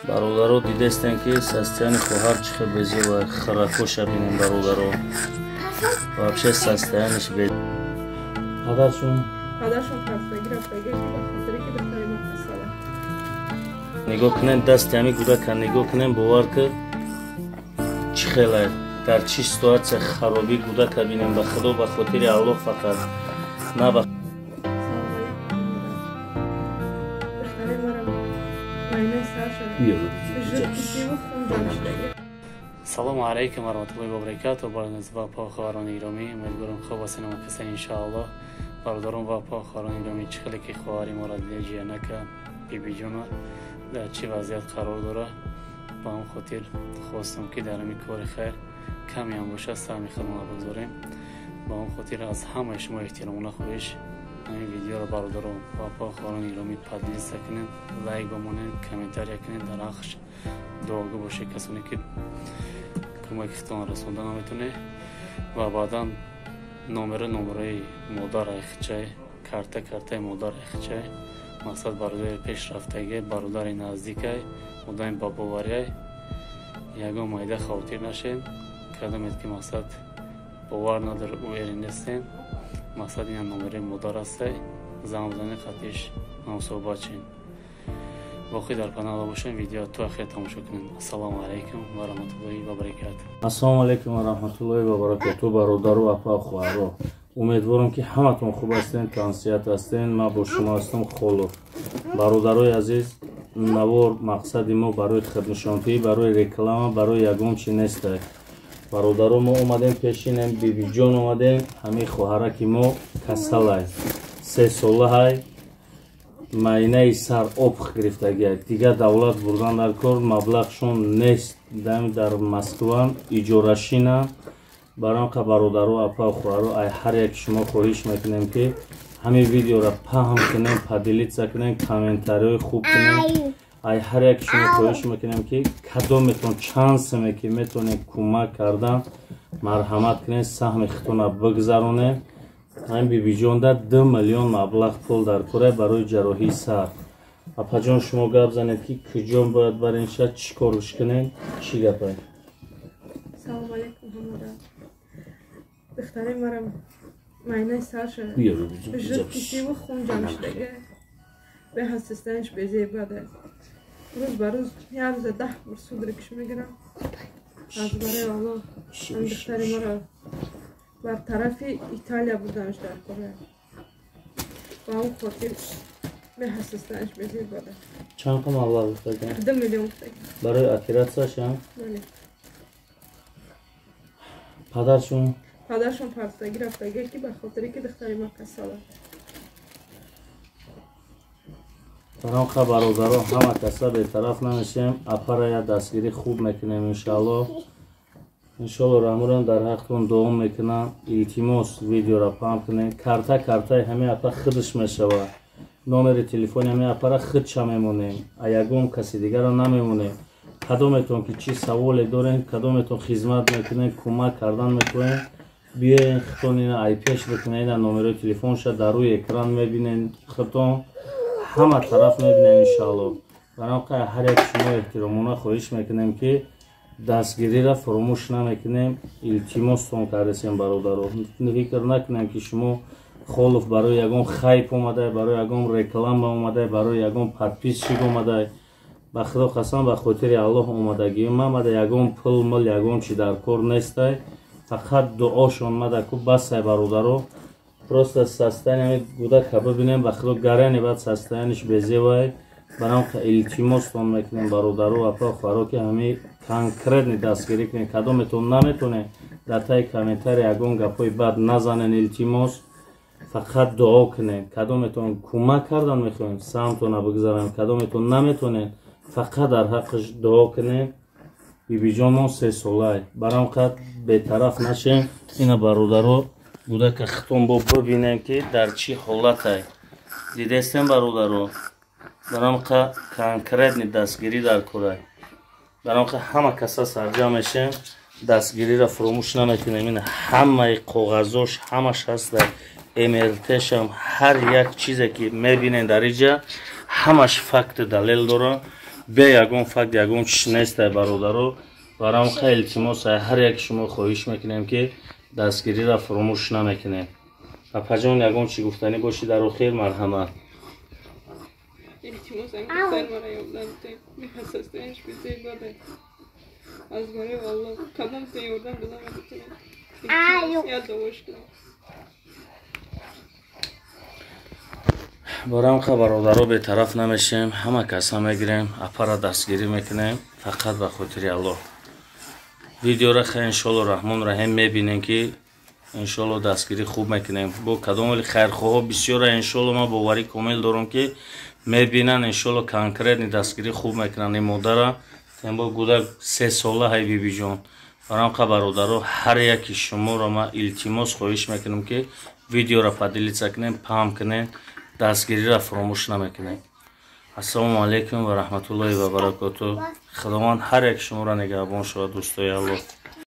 Бародаро дидестен ки состояние хоҳар чӣ хел безева харакоша бинем бародаро. Вообще состояниеш бе. Падаршон хастагӣ рафтагӣ ки ба хотире ки духтари ма хастала. Нигоҳ кунем дасти ҳами кӯдака нигоҳ кунем бовар ки чӣ хел дар чӣ ситуатсия харобӣ кӯдака бинем ба худо ба хотири Аллоҳ фақат на ба Салому алейкум ва rahmatullahi ва баракатуҳ. Барназба похварони гиромӣ, умедворам хуб ҳастин ва касан иншааллоҳ. Бародарон ва похварони гиромӣ, чӣ хеле ки хоҳари мора диҷиянака бибиҷона дар чӣ вазъият қарор дора, ба он хотир хостам ки дар ҳамин кори хайр каме ҳам боша саҳми худмон бигзорем. Ба он хотир аз ҳамаи шумо эҳтиромона хоҳиш ҳамин видеоро бародарон ва похварони гиромӣ поделиса кунед, лайк бамонед, комментария кунед, дар ахш дуогӯ бошед касоне ки кӯмакитон расонда наметоне ва баъдан номераи модар айхчай картаи модар айхчай мақсад бародари пешрафтаги бародари наздикай одаи бабоварияй ягон майда хавотир нашед кадомед ки мақсад бовар надор ӯ эринестен мақсад ина номераи модар астай замзани қатиш намсобачен боқӣ дар канала бошем видео то ахир тамошо кунем. Ассалому алейкум ва rahmatullahi ва баракатуҳ. Ассалому алейкум ва rahmatullahi ва баракатуҳ. Бародару апа хоҳаро, умедворам ки ҳаматон хуб ҳастен, консият ҳастен. Ман бо шумо ҳастам Холов. Бародарои азиз, навор мақсади мо барои хиднишонтӣ, барои реклама, барои ягон чи нестай. Бародаро мо омадем пешинем, бибиҷон омадем, ҳамин хоҳараки мо касалай 3 солаҳай майнаи сар обх гирифтагиай. Дигар давлат бурдан дар кор, маблағшон нест, дар Москва иҷорашина. Баранқа бародаро апа хоҳаро ай ҳар як шумо хоҳиш мекунем ки ҳамин видеоро паҳм кунем, поделитса кунем, комментариҳои хуб кунем. Ай ҳар як шумо хоҳиш мекунем ки кадометон чансаме ки метонем кӯмак кардан марҳамат кунем, саҳми худтона бигзаронем. ҳамин бибиҷонда 2 миллион маблағ пул дар кора барои ҷарроҳии сар. Апаҷон шумо гап занед ки куҷо бояд барем ша чӣ корш кунем, чӣ гапай? Салому алейкум ҳамада. Духтари марам майнаи сарша жидкисиву хун ҷамъ шудага беҳастистаниш безебада. Рӯз ба рӯз як рӯза 10 бор судрикиш мегирам. аз барои Аллоҳ ҳамин духтари маро бар тарафи Италия бурданаш дар кора. Ба он хотир беҳастистаниш безебада. Чанд қа маблағ гуфтаган? 2 миллион гуфтаган. Барои оператсияшам? Бале. Падаршон фарстагӣ рафтага ки ба хотире ки духтари ма касала. баранқа бародаро ҳама каса бетараф намешем. Апара я дастгирӣ хуб мекунем иншааллоҳ. иншоаллоҳ раҳмурам дар ҳақтон дуом мекунам. илтимос видеоро паҳм кунем. Картаи ҳамин апа худш мешавад. номери телефони ҳамин апара худша мемонем. А ягон каси дигара намемонем. кадометон ки чӣ саволе дорем, кадометон хизмат мекунем, кӯмак кардан мекунем, биёен худтон ина ай пеш бикунем. ина номерои телефонша дар рӯи экран мебинем, худтон ҳама тараф мебинем иншааллоҳ. баранқа ҳар як шумо эҳтиромона хоҳиш мекунем ки дастгириро фуромӯш намекунем. илтимостон кардесем бародаро. фикр накунем ки шумо Холов барои ягон хайп омадай, барои ягон реклама омадай, барои ягон подписчик омадай. ба худо қасам ба хотири Аллоҳ омадагӣ мамада ягон пул мул ягон чи дар кор нестай. фақат дуошон мадаку басай бародаро. просто состояние кӯдака бибинем, ба худо гарани баъд состояниш безевай. баранқа илтимостон мекунем бародаро апа хоҳаро ки ҳамин конкретни дастгирӣ кунем. кадометон наметонем дар таи комментари ягон гапҳои бад назанен. илтимос фақат дуо кунем. кадометон кӯмак кардан мехоҳем саҳмтона бигзарем, кадометон наметонем фақат дар ҳаққиш дуо кунем. бибиҷонмон 3 солай. баранқа бетараф нашем. ина бародаро кӯдака хитон бо бибинем ки дар чӣ ҳолатай. дидестем бародаро. баранқа конкретни дастгирӣ дар корай. баранқа ҳама каса сарҷам мешем. дастгириро фуромӯш намекунем. ина ҳамаи коғазош ҳамаш ҳаста. мртшам ҳар як чизе ки мебинем дар иҷа ҳамаш факти далел дора. به یگون فقط یگون چیز نیست برادرو برام خیلی التماس هر یک شما خواهش میکنیم که دستگیری را فراموش نمیکنیم. اپا جان یگون چی گفتنی باشی در خیر مرحمت. التماس این کسر مرا یادم می حساسیتش بزرگ بوده. از برای والله کدام تیوردم دادم میتونم. یاد داشت کنم. برام برادرو به طرف نمیشیم، همه کس هم میگیریم، اپا را دستگیری میکنیم فقط به خاطر الله. ویدیو را خیلی انشالله رحمان رحیم میبینین که انشالله دستگیری خوب میکنیم. با کدام خیرخواه بسیار انشالله ما باوری کامل دارم که میبینن انشالله کنکریت دستگیری خوب میکنن. این مادر تنبا گودک 3 ساله های بیبی جان. برام برادرو هر یکی شما را ما التماس خواهش میکنم که ویدیو را پدیلیت کنین، پام کنین، دستگیری را فراموش نمیکنین. السلام علیکم و رحمت الله و برکاته. خداوند هر یک شما را نگهبان شود دوستای الله.